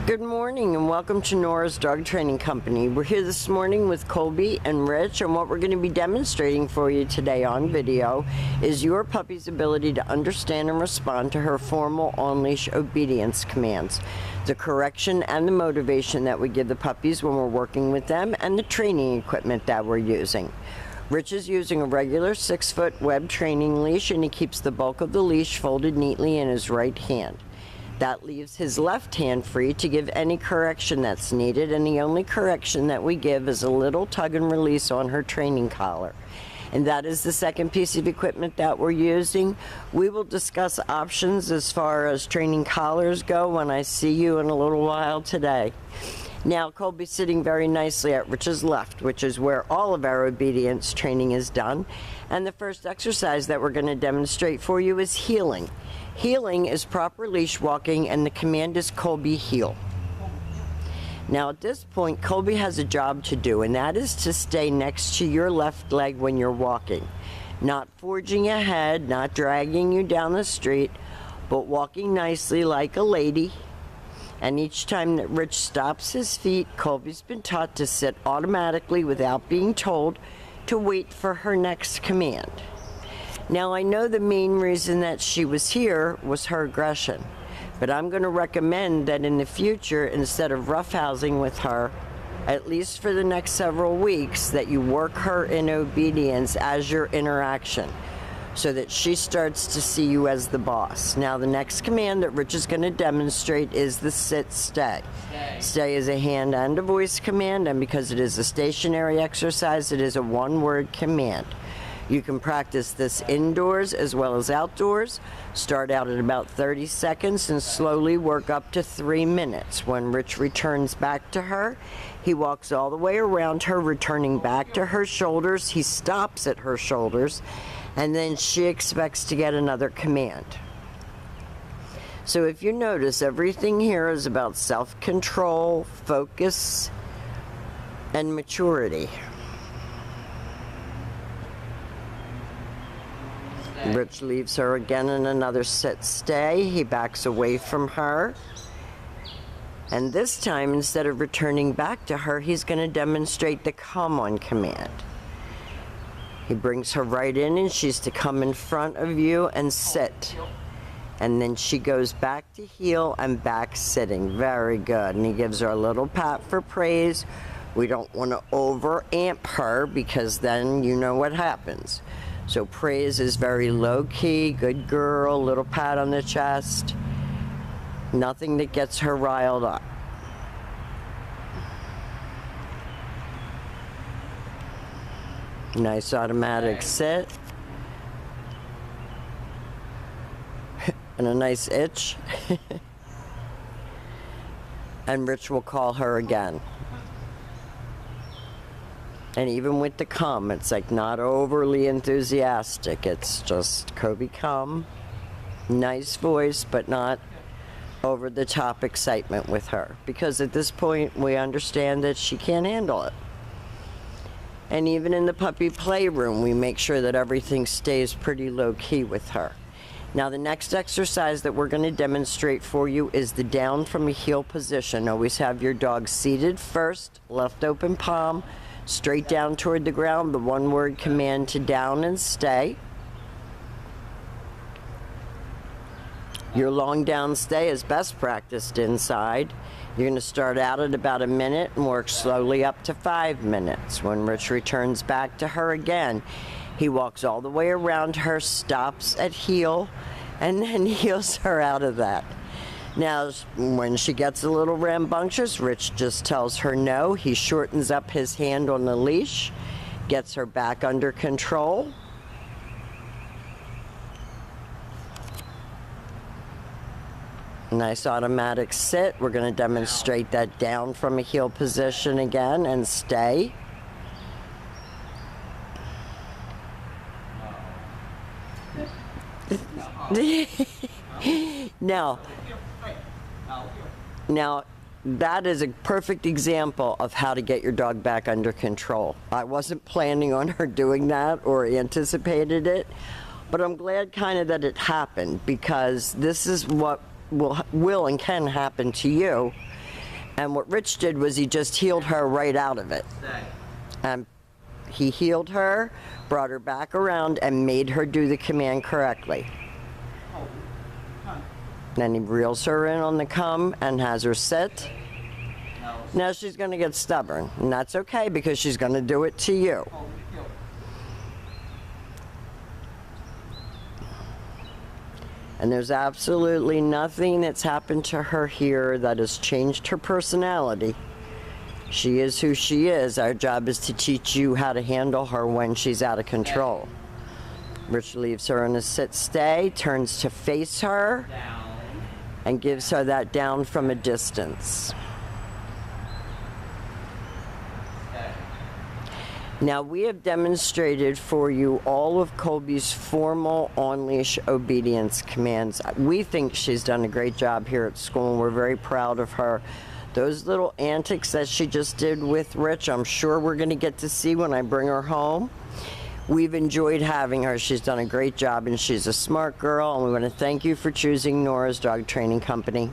Good morning and welcome to Nora's Dog Training Company. We're here this morning with Colby and Rich, and what we're going to be demonstrating for you today on video is your puppy's ability to understand and respond to her formal on-leash obedience commands, the correction and the motivation that we give the puppies when we're working with them, and the training equipment that we're using. Rich is using a regular 6-foot web training leash, and he keeps the bulk of the leash folded neatly in his right hand. That leaves his left hand free to give any correction that's needed, and the only correction that we give is a little tug and release on her training collar. And that is the second piece of equipment that we're using. We will discuss options as far as training collars go when I see you in a little while today. Now, Colby's sitting very nicely at Rich's left, which is where all of our obedience training is done. And the first exercise that we're going to demonstrate for you is heeling. Heeling is proper leash walking, and the command is Colby heel. Now at this point, Colby has a job to do, and that is to stay next to your left leg when you're walking. Not forging ahead, not dragging you down the street, but walking nicely like a lady. And each time that Rich stops his feet, Colby's been taught to sit automatically without being told to wait for her next command. Now, I know the main reason that she was here was her aggression, but I'm going to recommend that in the future, instead of roughhousing with her, at least for the next several weeks, that you work her in obedience as your interaction, so that she starts to see you as the boss. Now, the next command that Rich is going to demonstrate is the sit-stay. Stay is a hand and a voice command, and because it is a stationary exercise, it is a one-word command. You can practice this indoors as well as outdoors. Start out at about 30 seconds and slowly work up to 3 minutes. When Rich returns back to her, he walks all the way around her, returning back to her shoulders. He stops at her shoulders, and then she expects to get another command. So if you notice, everything here is about self-control, focus, and maturity. Rich leaves her again in another sit-stay. He backs away from her. And this time, instead of returning back to her, he's going to demonstrate the come on command. He brings her right in, and she's to come in front of you and sit. And then she goes back to heel and back sitting. Very good. And he gives her a little pat for praise. We don't want to over-amp her, because then you know what happens. So praise is very low-key, good girl, little pat on the chest. Nothing that gets her riled up. Nice automatic sit. And a nice itch. And Rich will call her again. And even with the come, it's like not overly enthusiastic. It's just Colby come. Nice voice, but not over the top excitement with her. Because at this point, we understand that she can't handle it. And even in the puppy playroom, we make sure that everything stays pretty low key with her. Now, the next exercise that we're going to demonstrate for you is the down from a heel position. Always have your dog seated first, left open palm, straight down toward the ground, the one-word command to down and stay. Your long down stay is best practiced inside. You're going to start out at about a minute and work slowly up to 5 minutes. When Rich returns back to her again, he walks all the way around her, stops at heel, and then heels her out of that. Now, when she gets a little rambunctious, Rich just tells her no. He shortens up his hand on the leash, gets her back under control. Nice automatic sit. We're going to demonstrate that down from a heel position again and stay. Now, that is a perfect example of how to get your dog back under control. I wasn't planning on her doing that or anticipated it, but I'm glad kind of that it happened, because this is what will and can happen to you And what Rich did was he just healed her right out of it. He healed her, brought her back around, and made her do the command correctly. Then he reels her in on the come and has her sit. Now she's going to get stubborn, and that's okay because she's going to do it to you. And there's absolutely nothing that's happened to her here that has changed her personality. She is who she is. Our job is to teach you how to handle her when she's out of control. Rich leaves her in a sit-stay, turns to face her, and gives her that down from a distance. Now, we have demonstrated for you all of Colbie's formal on-leash obedience commands. We think she's done a great job here at school, and we're very proud of her. Those little antics that she just did with Rich, I'm sure we're going to get to see when I bring her home. We've enjoyed having her. She's done a great job, and she's a smart girl, and we want to thank you for choosing Nora's Dog Training Company.